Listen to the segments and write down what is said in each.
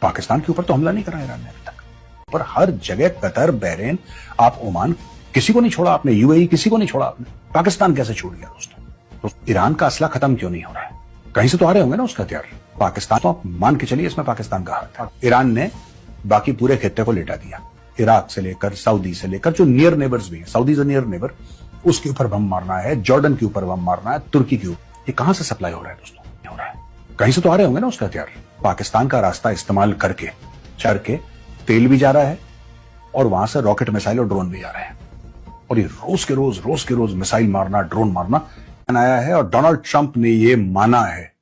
पाकिस्तान के ऊपर तो हमला नहीं करा ईरान ने अभी तक, पर हर जगह कतर, बहरीन, आप ओमान, किसी को नहीं छोड़ा आपने, यूएई किसी को नहीं छोड़ा आपने। पाकिस्तान कैसे छूट गया दोस्तों? तो ईरान का असला खत्म क्यों नहीं हो रहा है? कहीं से तो आ रहे होंगे ना उसका हथियार। पाकिस्तान तो आप मान के चलिए इसमें पाकिस्तान का हाथ था। ईरान ने बाकी पूरे खित्ते को लेटा दिया, इराक से लेकर सऊदी से लेकर जो नियर नेबर्स भी है, सऊदी से नियर नेबर, उसके ऊपर बम मारना है, जॉर्डन के ऊपर बम मारना है, तुर्की के ऊपर। ये कहां से सप्लाई हो रहा है दोस्तों? नहीं हो रहा है, कहीं से तो आ रहे होंगे ना उसका हथियार। पाकिस्तान का रास्ता इस्तेमाल करके चढ़ के तेल भी जा रहा है और वहां से रॉकेट मिसाइल और ड्रोन भी जा रहे हैं, और ये रोज के रोज मिसाइल मारना, ड्रोन मारना आया है। और डोनाल्ड ट्रंप ने यह माना है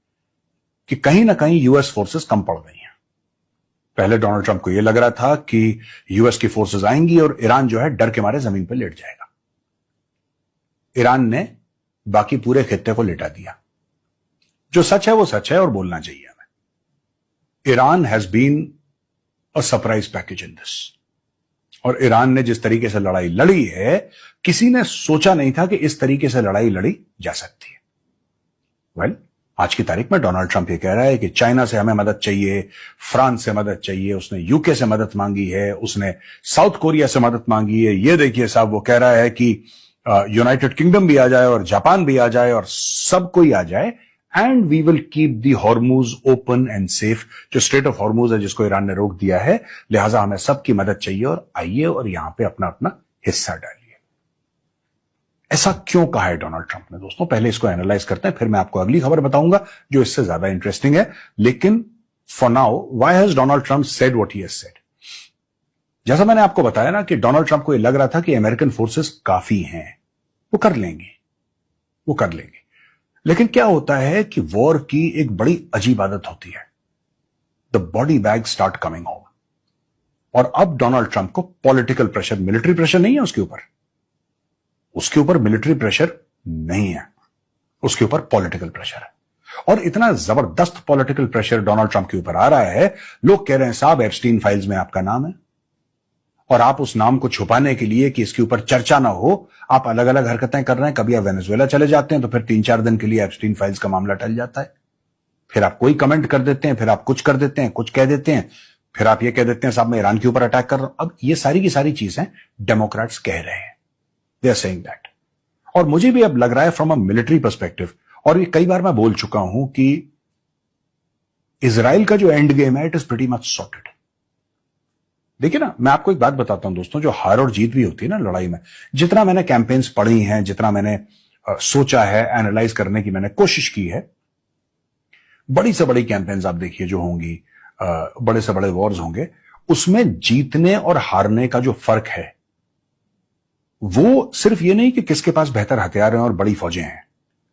कि कहीं ना कहीं यूएस फोर्सेस कम पड़ गई हैं। पहले डोनाल्ड ट्रंप को यह लग रहा था कि यूएस की फोर्सेस आएंगी और ईरान जो है डर के मारे जमीन पर लेट जाएगा। ईरान ने बाकी पूरे खित्ते को लेटा दिया। जो सच है वो सच है और बोलना चाहिए हमें। Iran has been a surprise package in this. और ईरान ने जिस तरीके से लड़ाई लड़ी है, किसी ने सोचा नहीं था कि इस तरीके से लड़ाई लड़ी जा सकती है। वेल, आज की तारीख में डोनाल्ड ट्रंप ये कह रहा है कि चाइना से हमें मदद चाहिए, फ्रांस से मदद चाहिए, उसने यूके से मदद मांगी है, उसने साउथ कोरिया से मदद मांगी है। ये देखिए साहब, वो कह रहा है कि यूनाइटेड किंगडम भी आ जाए और जापान भी आ जाए और सब कोई आ जाए, and we will keep the Hormuz open and safe. जो स्ट्रेट ऑफ हॉर्मुज है जिसको ईरान ने रोक दिया है, लिहाजा हमें सबकी मदद चाहिए और आइए और यहां पे अपना अपना हिस्सा डालिए। ऐसा क्यों कहा है डोनाल्ड ट्रंप ने दोस्तों? पहले इसको एनालाइज करते हैं, फिर मैं आपको अगली खबर बताऊंगा जो इससे ज्यादा इंटरेस्टिंग है। लेकिन for now, why has Donald Trump said what he has said? जैसा मैंने आपको बताया ना कि डोनाल्ड ट्रंप को यह लग रहा था कि अमेरिकन फोर्सेस काफी हैं, वो कर लेंगे। लेकिन क्या होता है कि वॉर की एक बड़ी अजीब आदत होती है, the body bag start coming home. और अब डोनाल्ड ट्रंप को पॉलिटिकल प्रेशर, मिलिट्री प्रेशर नहीं है उसके ऊपर मिलिट्री प्रेशर नहीं है, उसके ऊपर पॉलिटिकल प्रेशर है। और इतना जबरदस्त पॉलिटिकल प्रेशर डोनाल्ड ट्रंप के ऊपर आ रहा है, लोग कह रहे हैं साहब एप्स्टीन फाइल्स में आपका नाम है, और आप उस नाम को छुपाने के लिए कि इसके ऊपर चर्चा ना हो, आप अलग अलग हरकतें कर रहे हैं। कभी आप वेनेजुएला चले जाते हैं तो फिर 3-4 दिन के लिए एप्स्टीन फाइल्स का मामला टल जाता है, फिर आप कोई कमेंट कर देते हैं, फिर आप कुछ कर देते हैं, कुछ कह देते हैं, फिर आप ये कह देते हैं साहब मैं ईरान के ऊपर अटैक कर रहा हूं। अब ये सारी की सारी चीजें डेमोक्रेट्स कह रहे हैं, दे आर सेइंग दैट। और मुझे भी अब लग रहा है फ्रॉम अ मिलिट्री पर्सपेक्टिव, और ये कई बार मैं बोल चुका हूं कि इजराइल का जो एंड गेम है, it is pretty much sorted. देखिए ना, मैं आपको एक बात बताता हूं दोस्तों, जो हार और जीत भी होती है ना लड़ाई में, जितना मैंने कैंपेन्स पढ़ी हैं, जितना मैंने सोचा है, एनालाइज करने की मैंने कोशिश की है, बड़ी से बड़ी कैंपेन्स आप देखिए जो होंगी, बड़े से बड़े वॉर्स होंगे, उसमें जीतने और हारने का जो फर्क है, वो सिर्फ ये नहीं कि किसके पास बेहतर हथियार हैं और बड़ी फौजें हैं,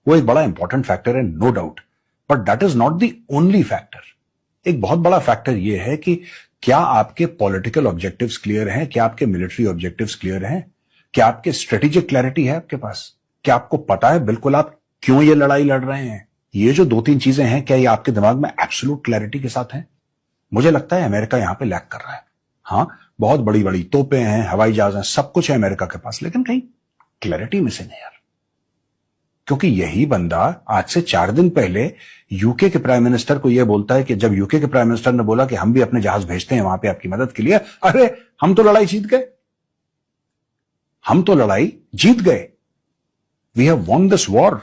वो एक बड़ा इंपॉर्टेंट फैक्टर है, no doubt, but that is not the only factor. एक बहुत बड़ा फैक्टर यह है कि क्या आपके पॉलिटिकल ऑब्जेक्टिव्स क्लियर हैं, क्या आपके मिलिट्री ऑब्जेक्टिव्स क्लियर हैं, क्या आपके स्ट्रेटेजिक क्लैरिटी है आपके पास, क्या आपको पता है बिल्कुल आप क्यों ये लड़ाई लड़ रहे हैं। ये जो 2-3 चीजें हैं, क्या ये आपके दिमाग में एब्सोल्यूट क्लैरिटी के साथ हैं? मुझे लगता है अमेरिका यहां पे लैग कर रहा है। हाँ, बहुत बड़ी बड़ी तोपें हैं, हवाई जहाज हैं, सब कुछ है अमेरिका के पास, लेकिन कहीं क्लैरिटी मिसिंग है यार। क्योंकि यही बंदा आज से 4 दिन पहले यूके के प्राइम मिनिस्टर को यह बोलता है कि जब यूके के प्राइम मिनिस्टर ने बोला कि हम भी अपने जहाज भेजते हैं वहां पे आपकी मदद के लिए, अरे हम तो लड़ाई जीत गए, we have won this war.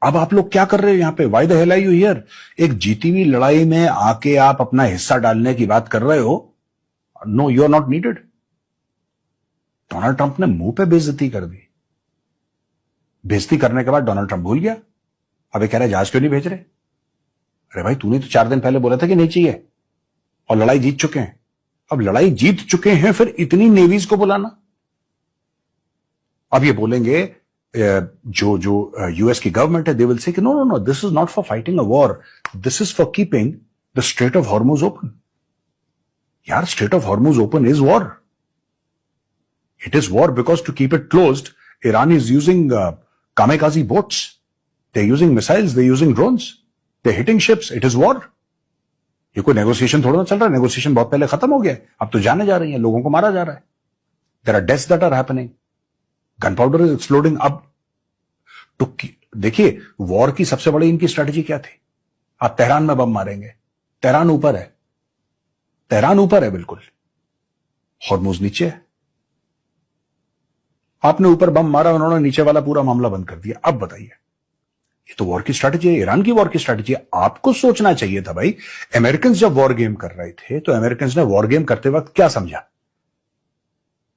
अब आप लोग क्या कर रहे हो यहां पे? Why the hell are you here? एक जीती हुई लड़ाई में आके आप अपना हिस्सा डालने की बात कर रहे हो? No, you are not needed. Donald Trump ने मुंह पे बेइज्जती कर दी। बेइज्जती करने के बाद डोनाल्ड ट्रंप भूल गया, अब ये कह रहा है जहाज क्यों नहीं भेज रहे? अरे भाई, तूने तो 4 दिन पहले बोला था कि नहीं चाहिए, और लड़ाई जीत चुके हैं। अब लड़ाई जीत चुके हैं, फिर इतनी नेवीज को बुलाना? अब ये बोलेंगे जो यूएस की गवर्नमेंट है, दे विल से कि no, this is not for fighting a war, this is for keeping the strait of Hormuz open. यार, strait of Hormuz open is war. It is war because to keep it closed, Iran is using kamikaze boats. They're using missiles. They're using drones. They're hitting ships. It is war. ये कोई negotiation थोड़ा ना चल रहा है। Negotiation बहुत पहले खत्म हो गया, अब तो जाने जा रही हैं, लोगों को मारा जा रहा है। There are deaths that are happening. Gunpowder is exploding. अब तो देखिए, वॉर की सबसे बड़ी इनकी स्ट्रेटेजी क्या थी? आप तेहरान में बम मारेंगे, तेहरान ऊपर है, तेहरान ऊपर है बिल्कुल, हॉर्मुज नीचे है। आपने ऊपर बम मारा, उन्होंने नीचे वाला पूरा मामला बंद कर दिया। अब बताइए, ये तो वॉर की स्ट्रैटेजी है, ईरान की वॉर की स्ट्रैटेजी है। आपको सोचना चाहिए था भाई, अमेरिकन जब वॉर गेम कर रहे थे तो अमेरिकन ने वॉर गेम करते वक्त क्या समझा?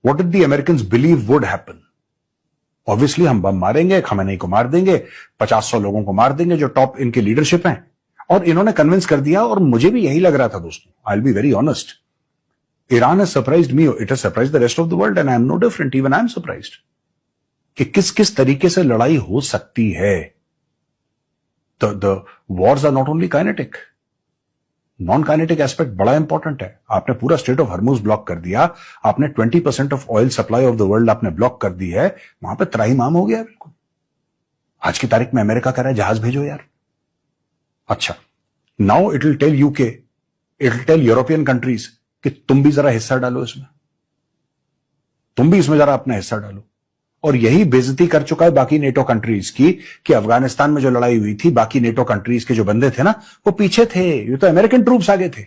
What did the American believe would happen? Obviously हम बम मारेंगे, खमेनी को मार देंगे, 50-100 लोगों को मार देंगे जो टॉप इनके लीडरशिप हैं। और इन्होंने कन्विंस कर दिया, और मुझे भी यही लग रहा था दोस्तों, I will be very honest. Iran has surprised me, it has surprised the rest of the world, and I am no different, even I am surprised कि किस किस तरीके से लड़ाई हो सकती है। The wars are not only kinetic, non kinetic aspect बड़ा इंपॉर्टेंट है। आपने पूरा स्ट्रेट ऑफ हॉर्मुज ब्लॉक कर दिया, आपने 20% of oil supply of the world आपने ब्लॉक कर दी है, वहां पे त्राहिमाम हो गया बिल्कुल। आज की तारीख में अमेरिका कह रहा है जहाज भेजो यार। अच्छा, now it will tell UK, it will tell European countries कि तुम भी जरा हिस्सा डालो इसमें, तुम भी इसमें जरा अपना हिस्सा डालो। और यही बेइज्जती कर चुका है बाकी नेटो कंट्रीज की, कि अफगानिस्तान में जो लड़ाई हुई थी, बाकी नेटो कंट्रीज के जो बंदे थे ना, वो पीछे थे, ये तो अमेरिकन ट्रूप्स आगे थे।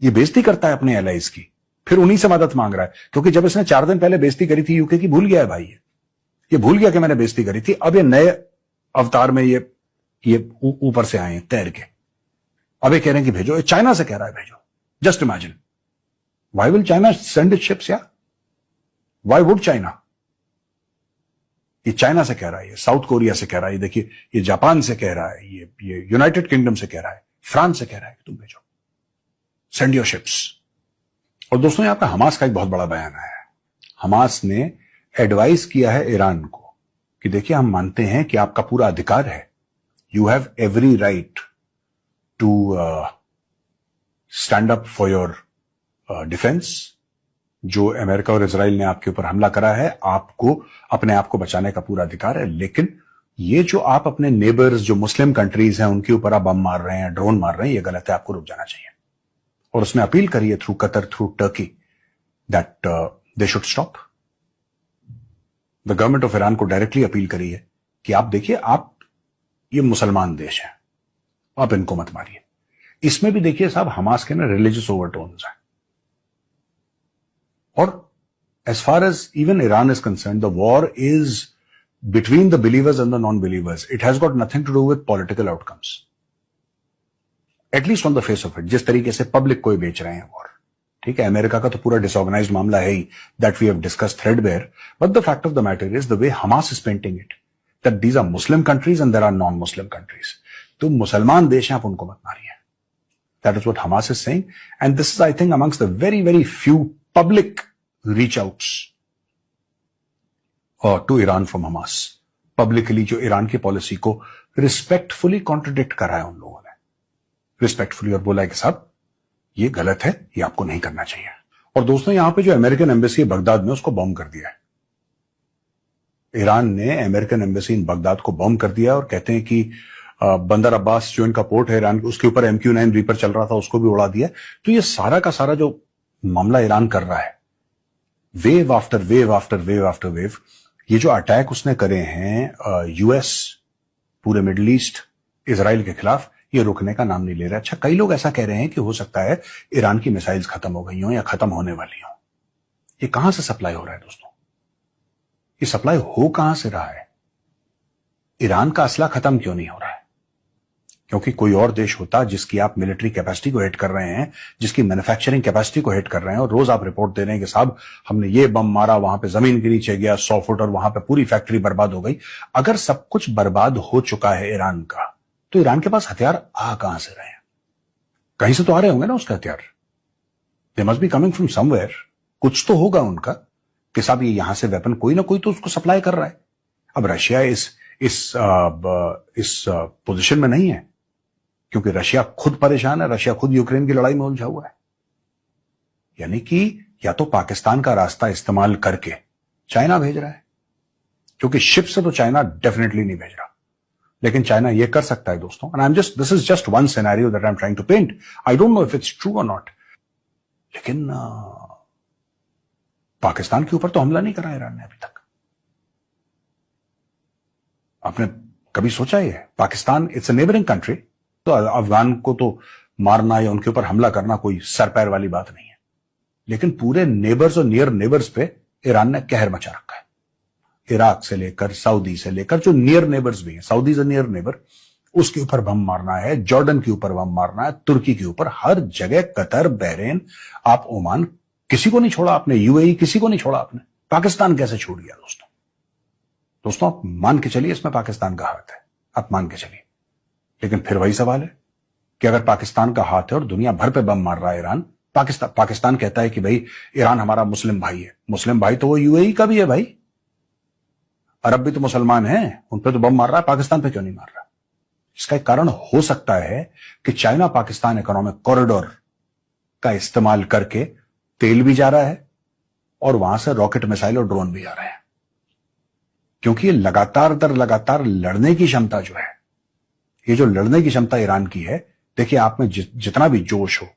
ये बेइज्जती करता है अपने एलाइज की, फिर उन्हीं से मदद मांग रहा है। क्योंकि जब इसने 4 दिन पहले बेइज्जती करी थी यूके की, भूल गया है भाई, ये भूल गया कि मैंने बेइज्जती करी थी। अब ये नए अवतार में ये ऊपर से आए हैं तैर के, अब ये कह रहे हैं कि भेजो। चाइना से कह रहा है भेजो। Just imagine, why will China send it's ships? या व्हाई वुड चाइना? ये चाइना से कह रहा है, ये साउथ कोरिया से कह रहा है, ये देखिए, ये जापान से कह रहा है, ये यूनाइटेड किंगडम से कह रहा है, फ्रांस से कह रहा है कि तुम भेजो, सेंड योर शिप्स। और दोस्तों, यहां पे हमास का एक बहुत बड़ा बयान आया है। हमास ने एडवाइस किया है ईरान को कि देखिए, हम मानते हैं कि आपका पूरा अधिकार है, you have every right to stand up for your defence. जो अमेरिका और इजराइल ने आपके ऊपर हमला करा है, आपको अपने आप को बचाने का पूरा अधिकार है, लेकिन ये जो आप अपने नेबर्स, जो मुस्लिम कंट्रीज हैं, उनके ऊपर आप बम मार रहे हैं, ड्रोन मार रहे हैं, ये गलत है, आपको रुक जाना चाहिए। और उसने अपील करी है through Qatar, through Turkey, that they should stop. The government of Iran को डायरेक्टली अपील करी है कि आप देखिए, आप ये मुसलमान देश है, आप इनको मत मारिए। इसमें भी देखिए साहब, हमास के ना रिलीजियस ओवरटोन्स हैं। और as far as even Iran is concerned, the war is between the believers and the non-believers. It has got nothing to do with political outcomes. At least on the face of it, जिस तरीके से public को बेच रहे हैं war, ठीक है। America का तो पूरा डिसऑर्गेनाइज्ड मामला है ही, that we have discussed threadbare. But the fact of the matter is the way Hamas is painting it, that these are Muslim countries and there are non-Muslim countries. तो मुसलमान देश हैं, आप उनको मत मारिए। That is what Hamas is saying, and this is, I think, amongst the very, very few public reach outs to Iran from Hamas. Publicly जो Iran की पॉलिसी को रिस्पेक्टफुली कॉन्ट्रडिक्ट करा है उन लोगों ने, रिस्पेक्टफुली, और बोला है कि साहब ये गलत है, ये आपको नहीं करना चाहिए। और दोस्तों, यहां पे जो अमेरिकन एम्बेसी है बगदाद में, उसको बॉम्ब कर दिया है। ईरान ने अमेरिकन एम्बेसी इन बगदाद को बॉम्ब कर दिया, और कहते हैं कि बंदर अब्बास जो इनका पोर्ट है ईरान, उसके ऊपर MQ-9 रीपर चल रहा था, उसको भी उड़ा दिया। तो ये सारा का सारा जो मामला ईरान कर रहा है, wave after wave after wave after wave, ये जो अटैक उसने करे हैं US, पूरे मिडिल ईस्ट, इजराइल के खिलाफ, ये रुकने का नाम नहीं ले रहा। अच्छा, कई लोग ऐसा कह रहे हैं कि हो सकता है ईरान की मिसाइल्स खत्म हो गई हो या खत्म होने वाली हो। ये कहां से सप्लाई हो रहा है दोस्तों? ये सप्लाई हो कहां से रहा है? ईरान का असला खत्म क्यों नहीं हो रहा है? क्योंकि कोई और देश होता जिसकी आप मिलिट्री कैपेसिटी को हिट कर रहे हैं, जिसकी मैन्युफैक्चरिंग कैपेसिटी को हिट कर रहे हैं, और रोज आप रिपोर्ट दे रहे हैं कि साहब हमने ये बम मारा, वहां पे जमीन के नीचे गया 100 फुट, और वहां पे पूरी फैक्ट्री बर्बाद हो गई। अगर सब कुछ बर्बाद हो चुका है ईरान का, तो ईरान के पास हथियार आ कहां से रहे हैं? कहीं से तो आ रहे होंगे ना उसके हथियार। They must be coming from somewhere. कुछ तो होगा उनका कि साहब ये यहां से वेपन कोई ना कोई तो उसको सप्लाई कर रहा है। अब रशिया इस पोजीशन में नहीं है, क्योंकि रशिया खुद परेशान है, रशिया खुद यूक्रेन की लड़ाई में उलझा हुआ है। यानी कि या तो पाकिस्तान का रास्ता इस्तेमाल करके चाइना भेज रहा है, क्योंकि शिप से तो चाइना डेफिनेटली नहीं भेज रहा, लेकिन चाइना ये कर सकता है दोस्तों। And this is just one scenario that I am trying to paint. I don't know if it's true और नॉट, लेकिन पाकिस्तान के ऊपर तो हमला नहीं करा ईरान ने अभी तक। आपने कभी सोचा है? Pakistan it's a neighbouring country, तो अफगान को तो मारना या उनके ऊपर हमला करना कोई सर पैर वाली बात नहीं है, लेकिन पूरे नेबर्स और नियर नेबर्स पे ईरान ने कहर मचा रखा है। इराक से लेकर सऊदी से लेकर जो नियर नेबर्स भी हैं, सऊदी से नियर नेबर, उसके ऊपर बम मारना है, जॉर्डन के ऊपर बम मारना है, तुर्की के ऊपर, हर जगह, कतर, बहरीन, आप ओमान, किसी को नहीं छोड़ा आपने, यूएई किसी को नहीं छोड़ा आपने। पाकिस्तान कैसे छूट गया दोस्तों? दोस्तों आप मान के चलिए इसमें पाकिस्तान का हाथ है, आप मान के चलिए, लेकिन फिर वही सवाल है कि अगर पाकिस्तान का हाथ है और दुनिया भर पे बम मार रहा है ईरान, पाकिस्तान कहता है कि भाई ईरान हमारा मुस्लिम भाई है, मुस्लिम भाई तो वो यूएई का भी है भाई, अरब भी तो मुसलमान हैं, उन पे तो बम मार रहा है, पाकिस्तान पे क्यों नहीं मार रहा? इसका एक कारण हो सकता है कि चाइना पाकिस्तान इकोनॉमिक कॉरिडोर का इस्तेमाल करके तेल भी जा रहा है और वहां से रॉकेट मिसाइल और ड्रोन भी जा रहे हैं, क्योंकि ये लगातार दर लगातार लड़ने की क्षमता जो है, ये जो लड़ने की क्षमता ईरान की है, देखिए आप में जितना भी जोश हो,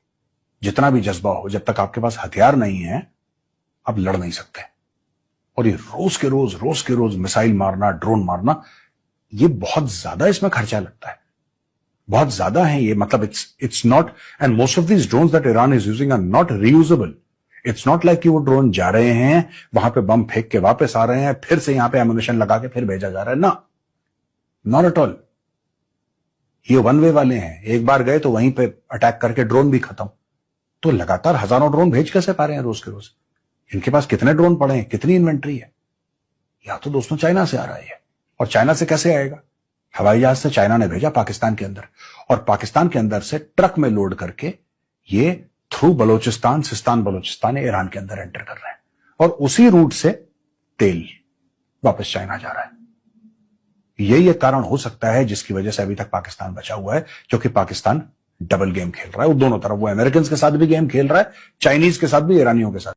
जितना भी जज्बा हो, जब तक आपके पास हथियार नहीं है आप लड़ नहीं सकते। और ये रोज के रोज मिसाइल मारना, ड्रोन मारना, ये बहुत ज्यादा इसमें खर्चा लगता है, बहुत ज्यादा है ये। मतलब it's not, and most of these drones that Iran is using are not reusable. It's not like कि वो ड्रोन जा रहे हैं, वहां पे बम फेंक के वापस आ रहे हैं, फिर से यहां पे एमुनेशन लगा के फिर भेजा जा रहा है, ना, नॉट एट ऑल। ये वन वे वाले हैं, एक बार गए तो वहीं पे अटैक करके ड्रोन भी खत्म। तो लगातार हजारों ड्रोन भेज कैसे पा रहे हैं रोज के रोज? इनके पास कितने ड्रोन पड़े हैं, कितनी इन्वेंट्री है? या तो दोस्तों चाइना से आ रहा है, और चाइना से कैसे आएगा? हवाई जहाज से चाइना ने भेजा पाकिस्तान के अंदर, और पाकिस्तान के अंदर से ट्रक में लोड करके ये थ्रू बलोचिस्तान, सिस्तान बलोचिस्तान, ईरान के अंदर एंटर कर रहे हैं, और उसी रूट से तेल वापस चाइना जा रहा है। यही एक कारण हो सकता है जिसकी वजह से अभी तक पाकिस्तान बचा हुआ है, क्योंकि पाकिस्तान डबल गेम खेल रहा है, वो दोनों तरफ, वो अमेरिकन के साथ भी गेम खेल रहा है, चाइनीज के साथ भी, ईरानियों के साथ।